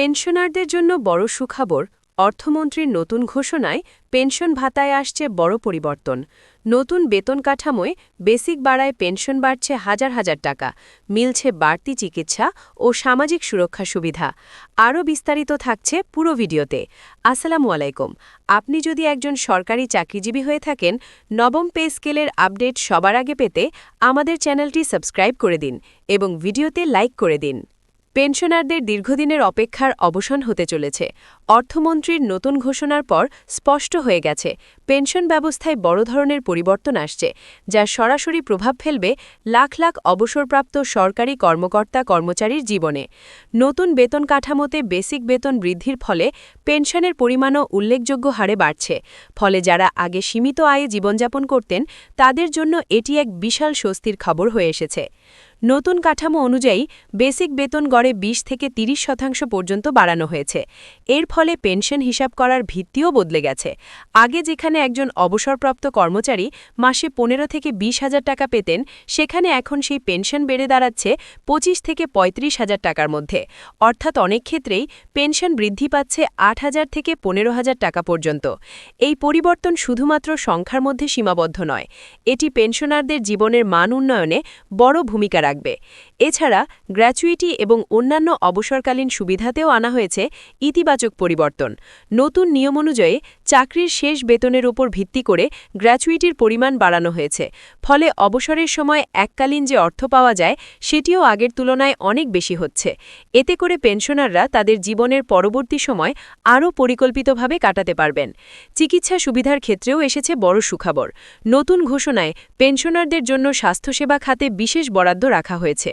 পেনশনারদের জন্য বড় সুখবর। অর্থমন্ত্রীর নতুন ঘোষণায় পেনশন ভাতায় আসছে বড় পরিবর্তন। নতুন বেতন কাঠামোয় বেসিক বাড়ায় পেনশন বাড়ছে হাজার হাজার টাকা, মিলছে বাড়তি চিকিৎসা ও সামাজিক সুরক্ষা সুবিধা। আরও বিস্তারিত থাকছে পুরো ভিডিওতে। আসসালামু আলাইকুম। আপনি যদি একজন সরকারি চাকরিজীবী হয়ে থাকেন, নবম পে স্কেলের আপডেট সবার আগে পেতে আমাদের চ্যানেলটি সাবস্ক্রাইব করে দিন এবং ভিডিওতে লাইক করে দিন। পেনশনারদের দীর্ঘদিনের অপেক্ষার অবসান হতে চলেছে। অর্থমন্ত্রীর নতুন ঘোষণার পর স্পষ্ট হয়ে গেছে পেনশন ব্যবস্থায় বড় ধরনের পরিবর্তন আসছে, যা সরাসরি প্রভাব ফেলবে লাখ লাখ অবসরপ্রাপ্ত সরকারি কর্মকর্তা-কর্মচারীর জীবনে। নতুন বেতন কাঠামোতে বেসিক বেতন বৃদ্ধির ফলে পেনশনের পরিমাণও উল্লেখযোগ্য হারে বাড়ছে। ফলে যারা আগে সীমিত আয়ে জীবনযাপন করতেন, তাদের জন্য এটি এক বিশাল স্বস্তির খবর হয়ে এসেছে। নতুন কাঠামো অনুযায়ী বেসিক বেতন গড়ে ২০ থেকে ৩০% পর্যন্ত বাড়ানো হয়েছে। এর ফলে পেনশন হিসাব করার ভিত্তিও বদলে গেছে। আগে যেখানে একজন অবসরপ্রাপ্ত কর্মচারী মাসে ১৫ থেকে ২০ হাজার টাকা পেতেন, সেখানে এখন সেই পেনশন বেড়ে দাঁড়াচ্ছে ২৫ থেকে ৩৫ হাজার টাকার মধ্যে। অর্থাৎ অনেক ক্ষেত্রেই পেনশন বৃদ্ধি পাচ্ছে ৮ হাজার থেকে ১৫ হাজার টাকা পর্যন্ত। এই পরিবর্তন শুধুমাত্র সংখ্যার মধ্যে সীমাবদ্ধ নয়, এটি পেনশনারদের জীবনের মান উন্নয়নে বড় ভূমিকা রাখবে। এছাড়া গ্র্যাচুইটি এবং অন্যান্য অবসরকালীন সুবিধাতেও আনা হয়েছে ইতিবাচক পরিবর্তন। নতুন নিয়ম অনুযায়ী চাকরির শেষ বেতনের উপর ভিত্তি করে গ্র্যাচুইটির পরিমাণ বাড়ানো হয়েছে। ফলে অবসরের সময় এককালীন যে অর্থ পাওয়া যায়, সেটিও আগের তুলনায় অনেক বেশি হচ্ছে। এতে করে পেনশনাররা তাদের জীবনের পরবর্তী সময় আরও পরিকল্পিতভাবে কাটাতে পারবেন। চিকিৎসা সুবিধার ক্ষেত্রেও এসেছে বড় সুখবর। নতুন ঘোষণায় পেনশনারদের জন্য স্বাস্থ্যসেবা খাতে বিশেষ বরাদ্দ রাখা হয়েছে।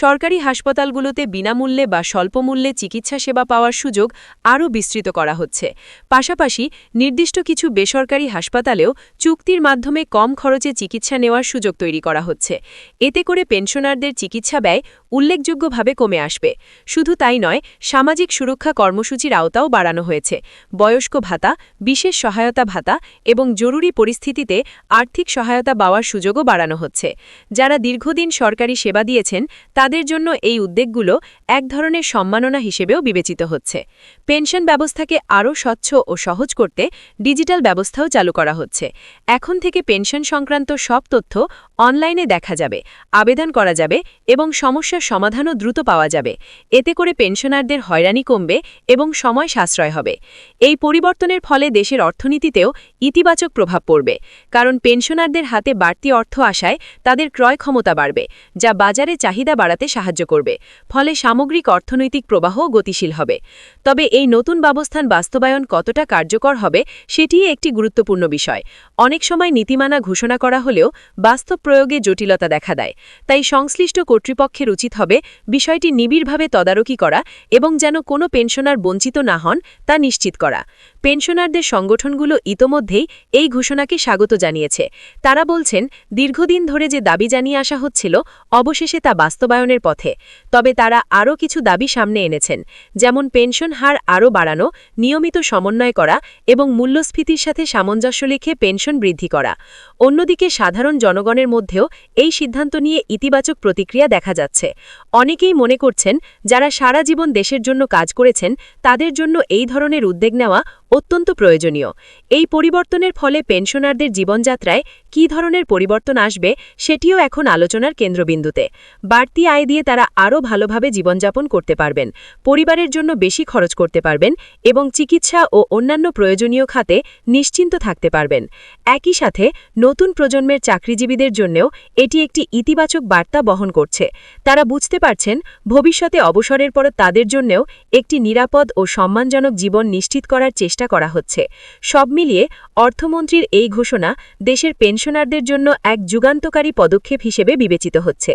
সরকারি হাসপাতালগুলোতে বিনামূল্যে বা স্বল্পমূল্যে চিকিৎসা সেবা পাওয়ার সুযোগ আরও বিস্তৃত করা হচ্ছে। পাশাপাশি নির্দিষ্ট কিছু বেসরকারি হাসপাতালেও চুক্তির মাধ্যমে কম খরচে চিকিৎসা নেওয়ার সুযোগ তৈরি করা হচ্ছে। এতে করে পেনশনারদের চিকিৎসা ব্যয় উল্লেখযোগ্যভাবে কমে আসবে। শুধু তাই নয়, সামাজিক সুরক্ষা কর্মসূচির আওতাও বাড়ানো হয়েছে। বয়স্ক ভাতা, বিশেষ সহায়তা ভাতা এবং জরুরি পরিস্থিতিতে আর্থিক সহায়তা পাওয়ার সুযোগও বাড়ানো হচ্ছে। যারা দীর্ঘদিন সরকারি সেবা দিয়েছেন, তাদের জন্য এই উদ্যোগগুলো এক ধরনের সম্মাননা হিসেবেও বিবেচিত হচ্ছে। পেনশন ব্যবস্থাকে আরও স্বচ্ছ ও সহজ করতে ডিজিটাল ব্যবস্থাও চালু করা হচ্ছে। এখন থেকে পেনশন সংক্রান্ত সব তথ্য অনলাইনে দেখা যাবে, আবেদন করা যাবে এবং সমস্যার সমাধানও দ্রুত পাওয়া যাবে। এতে করে পেনশনারদের হয়রানি কমবে এবং সময় সাশ্রয় হবে। এই পরিবর্তনের ফলে দেশের অর্থনীতিতেও ইতিবাচক প্রভাব পড়বে, কারণ পেনশনারদের হাতে বাড়তি অর্থ আসায় তাদের ক্রয় ক্ষমতা বাড়বে, যা বাজারে চাহিদা বাড়াতে সাহায্য করবে। ফলে সামগ্রিক অর্থনৈতিক প্রবাহও গতিশীল হবে। তবে এই নতুন ব্যবস্থার বাস্তবায়ন কতটা কার্যকর হবে, সেটিই একটি গুরুত্বপূর্ণ বিষয়। অনেক সময় নীতিমালা ঘোষণা করা হলেও বাস্তব প্রয়োগে জটিলতা দেখা দেয়। তাই সংশ্লিষ্ট কর্তৃপক্ষের উচিত হবে বিষয়টি নিবিড়ভাবে তদারকি করা এবং যেন কোনো পেনশনার বঞ্চিত না হন তা নিশ্চিত করা। পেনশনারদের সংগঠনগুলো ইতোমধ্যেই এই ঘোষণাকে স্বাগত জানিয়েছে। তারা বলছেন, দীর্ঘদিন ধরে যে দাবি জানিয়ে আসা হচ্ছিল, অবশেষে তা বাস্তবায়নের পথে। তবে তারা আরও কিছু দাবি সামনে এনেছেন, যেমন পেনশন হার আরও বাড়ানো, নিয়মিত সমন্বয় করা এবং মূল্যস্ফীতির সাথে সামঞ্জস্য রেখে পেনশন বৃদ্ধি করা। অন্যদিকে সাধারণ জনগণের মধ্যেও এই সিদ্ধান্ত নিয়ে ইতিবাচক প্রতিক্রিয়া দেখা যাচ্ছে। অনেকেই মনে করছেন, যারা সারা জীবন দেশের জন্য কাজ করেছেন, তাদের জন্য এই ধরনের উদ্যোগ নেওয়া অত্যন্ত প্রয়োজনীয়। এই পরিবর্তনের ফলে পেনশনারদের জীবনযাত্রায় কী ধরনের পরিবর্তন আসবে, সেটিও এখন আলোচনার কেন্দ্রবিন্দুতে। বাড়তি আয় দিয়ে তারা আরও ভালোভাবে জীবনযাপন করতে পারবেন, পরিবারের জন্য বেশি খরচ করতে পারবেন এবং চিকিৎসা ও অন্যান্য প্রয়োজনীয় খাতে নিশ্চিন্ত থাকতে পারবেন। একই সাথে নতুন প্রজন্মের চাকরিজীবীদের জন্যও এটি একটি ইতিবাচক বার্তা বহন করছে। তারা বুঝতে পারছেন, ভবিষ্যতে অবসরের পর তাদের জন্যও একটি নিরাপদ ও সম্মানজনক জীবন নিশ্চিত করার চেষ্টা করা হচ্ছে। সব মিলিয়ে অর্থমন্ত্রীর এই ঘোষণা দেশের পেনশনারদের জন্য এক যুগান্তকারী পদক্ষেপ হিসেবে বিবেচিত হচ্ছে।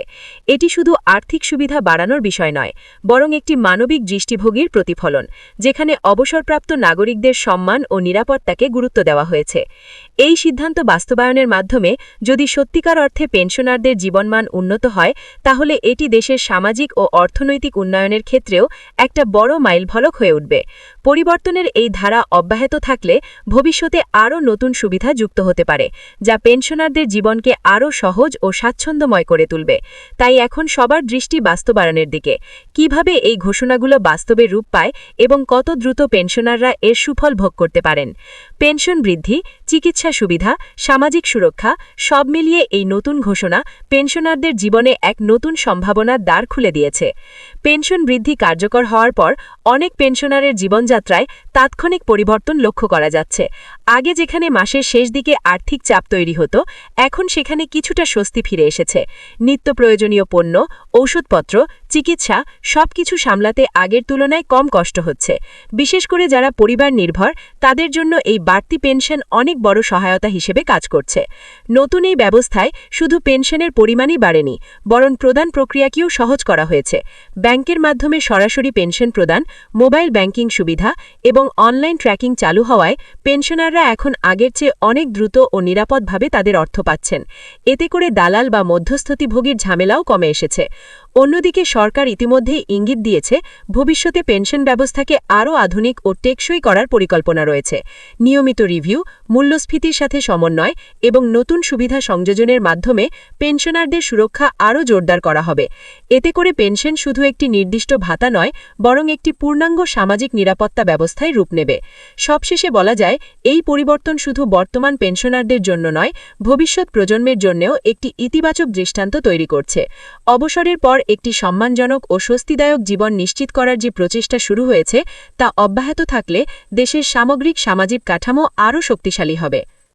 এটি শুধু আর্থিক সুবিধা বাড়ানোর বিষয় নয়, বরং একটি মানবিক দৃষ্টিভঙ্গির প্রতিফলন, যেখানে অবসরপ্রাপ্ত নাগরিকদের সম্মান ও নিরাপত্তাকে গুরুত্ব দেওয়া হয়েছে। এই সিদ্ধান্ত বাস্তবায়নের মাধ্যমে যদি সত্যিকার অর্থে পেনশনারদের জীবনমান উন্নত হয়, তাহলে এটি দেশের সামাজিক ও অর্থনৈতিক উন্নয়নের ক্ষেত্রেও একটা বড় মাইলফলক হয়ে উঠবে। পরিবর্তনের এই ধারা অব্যাহত থাকলে ভবিষ্যতে আরও নতুন সুবিধা যুক্ত হতে পারে, যা পেনশনারদের জীবনকে আরও সহজ ও স্বাচ্ছন্দ্যময় করে তুলবে। তাই এখন সবার দৃষ্টি বাস্তবায়নের দিকে। কিভাবে এই ঘোষণাগুলো বাস্তবে রূপ পায় এবং কত দ্রুত পেনশনাররা এর সুফল ভোগ করতে পারেন। পেনশন বৃদ্ধি, চিকিৎসা সুবিধা, সামাজিক সুরক্ষা সব মিলিয়ে এই নতুন ঘোষণা পেনশনারদের জীবনে এক নতুন সম্ভাবনার দ্বার খুলে দিয়েছে। পেনশন বৃদ্ধি কার্যকর হওয়ার পর অনেক পেনশনারের জীবনযাত্রায় তাৎক্ষণিক পরিবর্তন লক্ষ্য করা যাচ্ছে। আগে যেখানে মাসের শেষ দিকে আর্থিক চাপ তৈরি হতো, এখন সেখানে কিছুটা স্বস্তি ফিরে এসেছে। নিত্য প্রয়োজনীয় পণ্য, ঔষধপত্র, চিকিৎসা সবকিছু সামলাতে আগের তুলনায় কম কষ্ট হচ্ছে। বিশেষ করে যারা পরিবার নির্ভর, তাদের জন্য এই বাড়তি পেনশন অনেক বড় সহায়তা হিসেবে কাজ করছে। নতুন এই ব্যবস্থায় শুধু পেনশনের পরিমাণই বাড়েনি, বরং প্রদান প্রক্রিয়াকেও সহজ করা হয়েছে। ব্যাংকের মাধ্যমে সরাসরি পেনশন প্রদান, মোবাইল ব্যাংকিং সুবিধা এবং অনলাইন ট্র্যাকিং চালু হওয়ায় পেনশনাররা এখন আগের চেয়ে অনেক দ্রুত ও নিরাপদভাবে তাদের অর্থ পাচ্ছেন। এতে করে দালাল বা মধ্যস্থতাভোগীর ঝামেলাও কমে এসেছে। অন্যদিকে সরকার ইতিমধ্যেই ইঙ্গিত দিয়েছে, ভবিষ্যতে পেনশন ব্যবস্থাকে আরও আধুনিক ও টেকসই করার পরিকল্পনা রয়েছে। নিয়মিত রিভিউ, মূল্যস্ফীতির সাথে সমন্বয় এবং নতুন সুবিধা সংযোজনের মাধ্যমে পেনশনারদের সুরক্ষা আরও জোরদার করা হবে। এতে করে পেনশন শুধু একটি নির্দিষ্ট ভাতা নয়, বরং একটি পূর্ণাঙ্গ সামাজিক নিরাপত্তা ব্যবস্থায় রূপ নেবে। সবশেষে বলা যায়, এই পরিবর্তন শুধু বর্তমান পেনশনারদের জন্য নয়, ভবিষ্যৎ প্রজন্মের জন্যও একটি ইতিবাচক দৃষ্টান্ত তৈরি করছে। অবসরের পর একটি সম্মানজনক ও স্বস্তিদায়ক জীবন নিশ্চিত করার যে প্রচেষ্টা শুরু হয়েছে, তা অব্যাহত থাকলে দেশের সামগ্রিক সামাজিক কাঠামো আরও শক্তিশালী হবে।